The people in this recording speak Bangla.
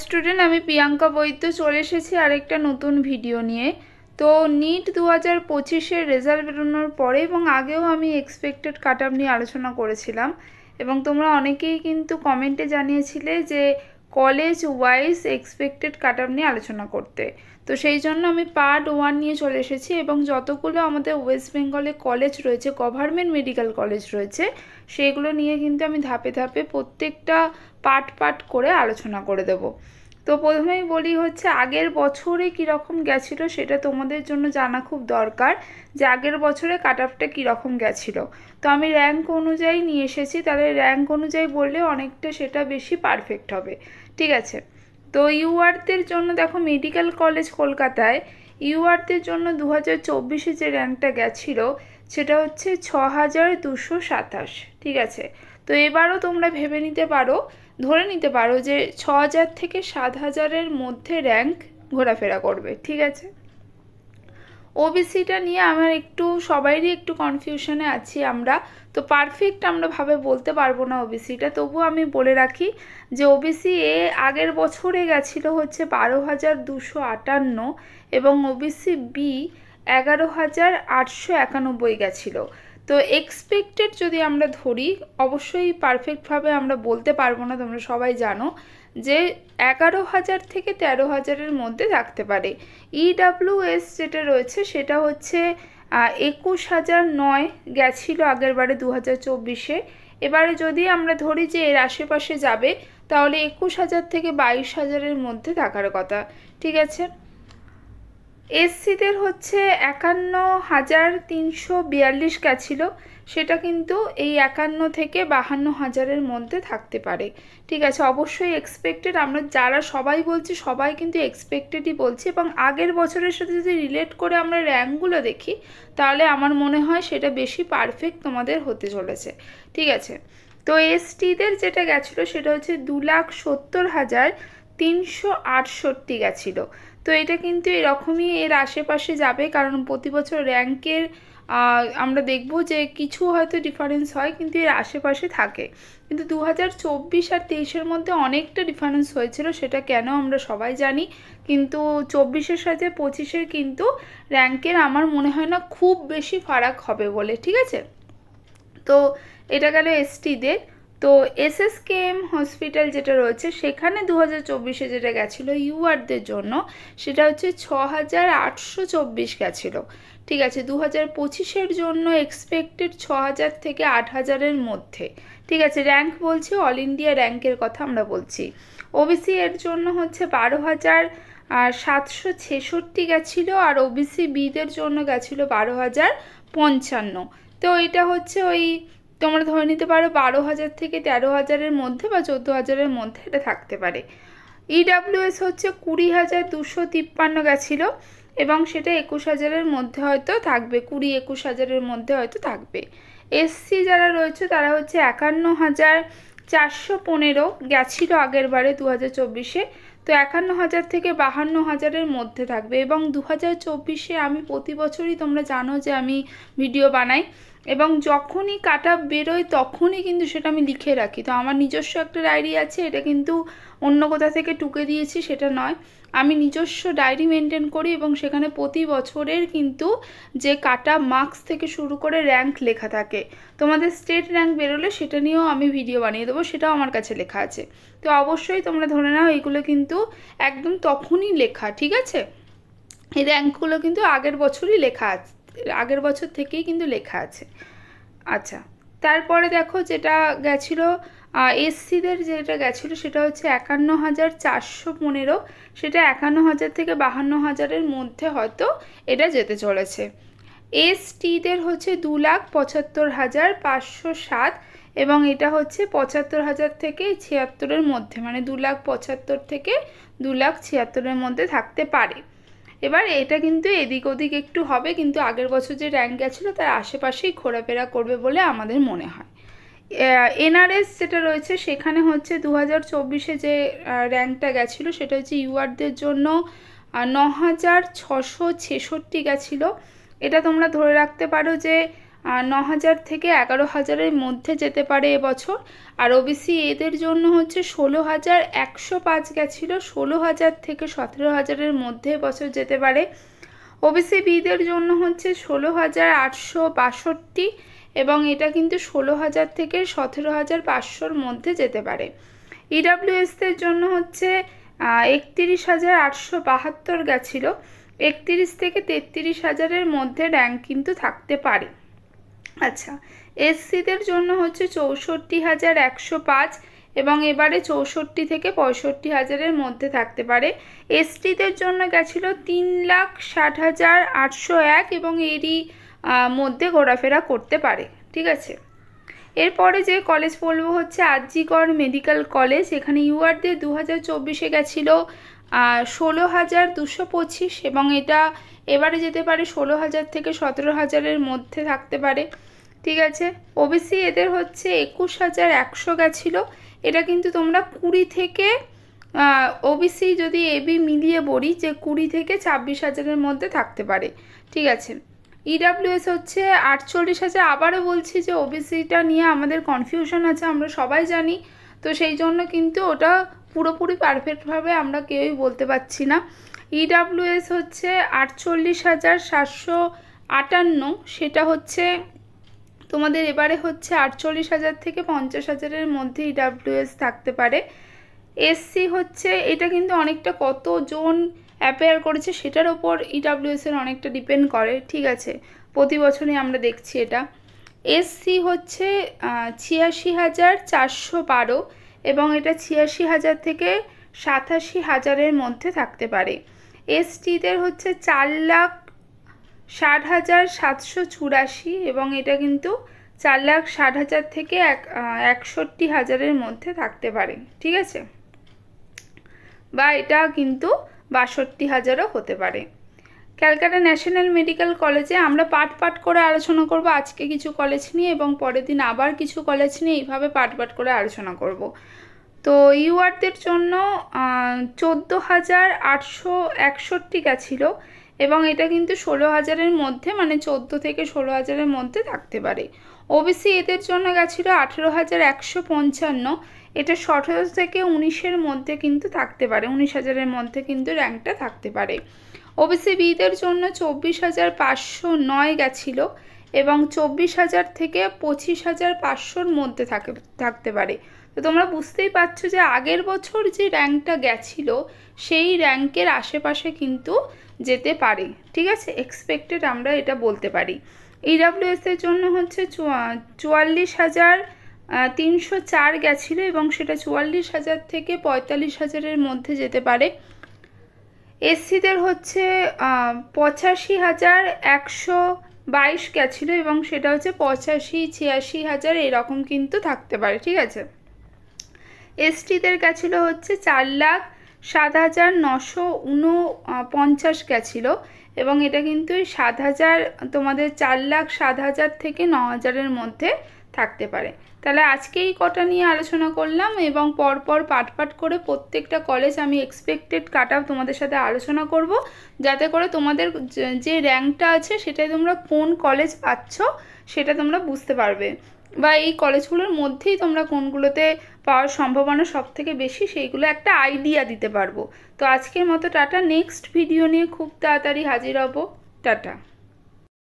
স্টুডেন্ট আমি প্রিয়াঙ্কা বৈদ্য চলে এসেছি আরেকটা নতুন ভিডিও নিয়ে। তো নিট 2025-এর রেজাল্ট বেরোনোর পরে এবং আগেও আমি এক্সপেক্টেড কাট অফ নিয়ে আলোচনা করেছিলাম এবং তোমরা অনেকেই কিন্তু কমেন্টে জানিয়েছিলে যে college wise expected cut off নিয়ে আলোচনা করতে। তো সেই জন্য আমি পার্ট 1 নিয়ে চলে এসেছি এবং যতগুলো আমাদের ওয়েস্ট বেঙ্গলে কলেজ রয়েছে, গভর্নমেন্ট মেডিকেল কলেজ রয়েছে, সেগুলো নিয়ে কিন্তু আমি ধাপে ধাপে প্রত্যেকটা পার্ট করে আলোচনা করে দেব। তো প্রথমেই বলি হচ্ছে আগের বছরে কীরকম গেছিলো সেটা তোমাদের জন্য জানা খুব দরকার, যে আগের বছরে কাট অফটা কীরকম গেছিলো। তো আমি র্যাঙ্ক অনুযায়ী নিয়ে এসেছি, তাহলে র্যাঙ্ক অনুযায়ী বললে অনেকটা সেটা বেশি পারফেক্ট হবে। ঠিক আছে, তো ইউআরদের জন্য দেখো মেডিকেল কলেজ কলকাতায় ইউআরদের জন্য 2024-এ যে র্যাঙ্কটা গেছিলো সেটা হচ্ছে 6227। ঠিক আছে, তো এবারও তোমরা ভেবে নিতে পারো, ধরে নিতে পারো যে 6000 থেকে 7000-এর মধ্যে র্যাঙ্ক ঘোরাফেরা করবে। ঠিক আছে, ওবিসিটা নিয়ে আমার সবাইরই একটু কনফিউশনে আছি আমরা, তো পারফেক্ট আমরা ভাবে বলতে পারবো না ওবিসিটা। তবুও আমি বলে রাখি যে ওবিসি আগের বছরে গেছিলো হচ্ছে 12,258 এবং ওবিসি বি 11,891 গেছিলো। তো এক্সপেক্টেড যদি আমরা ধরি, অবশ্যই পারফেক্টভাবে আমরা বলতে পারবো না, তোমরা সবাই জানো যে 11,000 থেকে 13,000-এর মধ্যে থাকতে পারে। ইডাব্লিউএস যেটা রয়েছে সেটা হচ্ছে 21,009 গেছিলো আগের বারে 2024-এ। এবারে যদি আমরা ধরি যে এর আশেপাশে যাবে তাহলে 21,000 থেকে 22,000-এর মধ্যে থাকার কথা। ঠিক আছে, এসসিদের হচ্ছে 51,342 গেছিলো, সেটা কিন্তু এই 51 থেকে 52,000-এর মধ্যে থাকতে পারে। ঠিক আছে, অবশ্যই এক্সপেক্টেড, আমরা যারা সবাই বলছি সবাই কিন্তু এক্সপেক্টেডই বলছি এবং আগের বছরের সাথে যদি রিলেট করে আমরা র্যাঙ্কগুলো দেখি তাহলে আমার মনে হয় সেটা বেশি পারফেক্ট তোমাদের হতে চলেছে। ঠিক আছে, তো এসটিদের যেটা গেছিলো সেটা হচ্ছে 2,70,368 গেছিলো। তো এটা কিন্তু এরকমই এর আশেপাশে যাবে, কারণ প্রতি বছর র্যাঙ্কের আমরা দেখব যে কিছু হয়তো ডিফারেন্স হয় কিন্তু এর আশেপাশে থাকে। কিন্তু 2024 আর 23-এর মধ্যে অনেকটা ডিফারেন্স হয়েছিল, সেটা কেন আমরা সবাই জানি, কিন্তু 24-এর সাথে 25-এর কিন্তু র্যাঙ্কের আমার মনে হয় না খুব বেশি ফারাক হবে বলে। ঠিক আছে, তো এটা গেল এসটিদের। তো এসএসকেএম হসপিটাল যেটা রয়েছে সেখানে 2024-এ যেটা গেছিলো ইউআরদের জন্য সেটা হচ্ছে 6,824 গেছিলো। ঠিক আছে, 2025-এর জন্য এক্সপেক্টেড 6,000 থেকে 8,000-এর মধ্যে। ঠিক আছে, র্যাঙ্ক বলছি, অল ইন্ডিয়া র্যাঙ্কের কথা আমরা বলছি। ওবিসি এর জন্য হচ্ছে 12,766 গেছিলো আর ওবিসি বিদের জন্য গেছিলো 12,055। তো এটা হচ্ছে ওই তোমরা ধরে নিতে পারো 12,000 থেকে 13,000-এর মধ্যে বা 14,000-এর মধ্যে এটা থাকতে পারে। ইডাব্লিউএস হচ্ছে 20,253 গেছিলো এবং সেটা 21,000-এর মধ্যে হয়তো থাকবে, 20-21,000-এর মধ্যে হয়তো থাকবে। এসসি যারা রয়েছে তারা হচ্ছে 51,415 গেছিলো আগের বারে 2024-এ, তো 51,000 থেকে 52,000-এর মধ্যে থাকবে। এবং 2024-এ আমি প্রতি বছরই তোমরা জানো যে আমি ভিডিও বানাই এবং যখনই কাট অফ বেরোয় তখনই কিন্তু সেটা আমি লিখে রাখি। তো আমার নিজস্ব একটা ডায়েরি আছে, এটা কিন্তু অন্য কোথা থেকে টুকে দিয়েছি সেটা নয়, আমি নিজস্ব ডায়েরি মেনটেন করি এবং সেখানে প্রতি বছরের কিন্তু যে কাট অফ মার্কস থেকে শুরু করে র্যাঙ্ক লেখা থাকে। তোমাদের স্টেট র্যাঙ্ক বেরোলে সেটা নিয়েও আমি ভিডিও বানিয়ে দেবো, সেটাও আমার কাছে লেখা আছে। তো অবশ্যই তোমরা ধরে নাও এইগুলো কিন্তু একদম তখনই লেখা। ঠিক আছে, এই র্যাঙ্কগুলো কিন্তু আগের বছরই লেখা আছে, আগের বছর থেকেই কিন্তু লেখা আছে। আচ্ছা, তারপরে দেখো যেটা গেছিলো এসসিদের যেটা গেছিলো সেটা হচ্ছে 51,415, সেটা 51,000 থেকে 52,000-এর মধ্যে হয়তো এটা যেতে চলেছে। এসটিদের হচ্ছে 2,75,507 এবং এটা হচ্ছে 75,000 থেকে 76-এর মধ্যে, মানে 2,75,000 থেকে 2,76,000-এর মধ্যে থাকতে পারে। এবার এটা কিন্তু এদিক ওদিক একটু হবে, কিন্তু আগের বছর যে র্যাঙ্ক গেছিলো তার আশেপাশেই ঘোরাফেরা করবে বলে আমাদের মনে হয়। এনআরএস যেটা রয়েছে সেখানে হচ্ছে 2024-এ যে র্যাঙ্কটা গেছিলো সেটা হচ্ছে ইউআরদের জন্য 9,666 গেছিলো। এটা তোমরা ধরে রাখতে পারো যে 9,000 থেকে 11,000-এর মধ্যে যেতে পারে এবছর। আর ওবিসি এদের জন্য হচ্ছে 16,105 গেছিলো, 16,000 থেকে 17,000-এর মধ্যে এবছর যেতে পারে। ওবিসি বিদের জন্য হচ্ছে 16,862 এবং এটা কিন্তু 16,000 থেকে 17,500-র মধ্যে যেতে পারে। ইডাব্লিউএসদের জন্য হচ্ছে 31,872 গেছিলো, 31 থেকে 33,000-এর মধ্যে র্যাঙ্ক কিন্তু থাকতে পারে। আচ্ছা, এসসিদের জন্য হচ্ছে 64,105 এবং এবারে 64 থেকে 65,000-এর মধ্যে থাকতে পারে। এসটিদের জন্য গেছিলো 3,60,801 এবং এরই মধ্যে ঘোরাফেরা করতে পারে। ঠিক আছে, এরপরে যে কলেজ বলবো হচ্ছে আরজিকর মেডিকেল কলেজ। এখানে ইউআরদের 2024-এ গেছিলো 16,225 এবং এটা এবারে যেতে পারে 16,000 থেকে 17,000-এর মধ্যে থাকতে পারে। ঠিক আছে, ওবিসি এদের হচ্ছে 21,100 গেছিলো, এটা কিন্তু তোমরা 20 থেকে ওবিসি যদি এবি মিলিয়ে বলি যে 20 থেকে 26,000-এর মধ্যে থাকতে পারে। ঠিক আছে, ইডাব্লিউএস হচ্ছে 48,000। আবারও বলছি যে ওবিসিটা নিয়ে আমাদের কনফিউশন আছে, আমরা সবাই জানি, তো সেই জন্য কিন্তু ওটা পুরোপুরি পারফেক্টভাবে আমরা কেউই বলতে পারছি না। ইডাব্লিউএস হচ্ছে 48,758, সেটা হচ্ছে তোমাদের এবারে হচ্ছে 48,000 থেকে 50,000-এর মধ্যে ইডাব্লিউএস থাকতে পারে। এসসি হচ্ছে এটা কিন্তু অনেকটা কতজন অ্যাপেয়ার করেছে সেটার ওপর ইডাব্লিউএসের অনেকটা ডিপেন্ড করে। ঠিক আছে, প্রতি বছরই আমরা দেখছি এটা। এসসি হচ্ছে 86,412 এবং এটা 86,000 থেকে 87,000-এর মধ্যে থাকতে পারে। এসটিদের হচ্ছে 4,60,784 এবং এটা কিন্তু 4,60,000 থেকে 61,000-এর মধ্যে থাকতে পারে। ঠিক আছে, বা এটা কিন্তু 62,000-ও হতে পারে। ক্যালকাটা ন্যাশনাল মেডিকেল কলেজে আমরা পার্ট করে আলোচনা করব, আজকে কিছু কলেজ নিয়ে এবং পরের দিন আবার কিছু কলেজ নিয়ে, এইভাবে পার্ট করে আলোচনা করব। তো ইউআরদের জন্য 14,861 গেছিলো এবং এটা কিন্তু 16,000-এর মধ্যে, মানে 14 থেকে 16,000-এর মধ্যে থাকতে পারে। ওবিসি এদের জন্য গেছিলো 18,155, এটা 17 থেকে 19-এর মধ্যে কিন্তু থাকতে পারে, 19,000-এর মধ্যে কিন্তু র্যাঙ্কটা থাকতে পারে। ওবিসি বিদের জন্য 24,509 গেছিলো এবং 24,000 থেকে 25,500-র মধ্যে থাকতে পারে। তো তোমরা বুঝতেই পারছো যে আগের বছর যে র্যাঙ্কটা গেছিলো সেই র্যাঙ্কের আশেপাশে কিন্তু যেতে পারে। ঠিক আছে, এক্সপেক্টেড আমরা এটা বলতে পারি। ইডাব্লিউএসের জন্য হচ্ছে 44,304 গেছিলো এবং সেটা 44,000 থেকে 45,000-এর মধ্যে যেতে পারে। এসসিদের হচ্ছে 85,122 গেছিলো এবং সেটা হচ্ছে 85-86,000 এরকম কিন্তু থাকতে পারে। ঠিক আছে, এসটিদের গেছিলো হচ্ছে 4,07,949 গেছিলো এবং এটা কিন্তু 7,000 তোমাদের 4,07,000 থেকে 9,000-এর মধ্যে থাকতে পারে। তাহলে আজকে এই কটা নিয়ে আলোচনা করলাম এবং পরপর পার্ট করে প্রত্যেকটা কলেজ আমি এক্সপেক্টেড কাট অফ তোমাদের সাথে আলোচনা করব, যাতে করে তোমাদের যে র্যাঙ্কটা আছে সেটাই তোমরা কোন কলেজ পাচ্ছ সেটা তোমরা বুঝতে পারবে, বা এই কলেজগুলোর মধ্যেই তোমরা কোনগুলোতে পাওয়ার সম্ভাবনা সব থেকে বেশি সেইগুলো একটা আইডিয়া দিতে পারবো। তো আজকের মতো টাটা, নেক্সট ভিডিও নিয়ে খুব তাড়াতাড়ি হাজির হব। টাটা।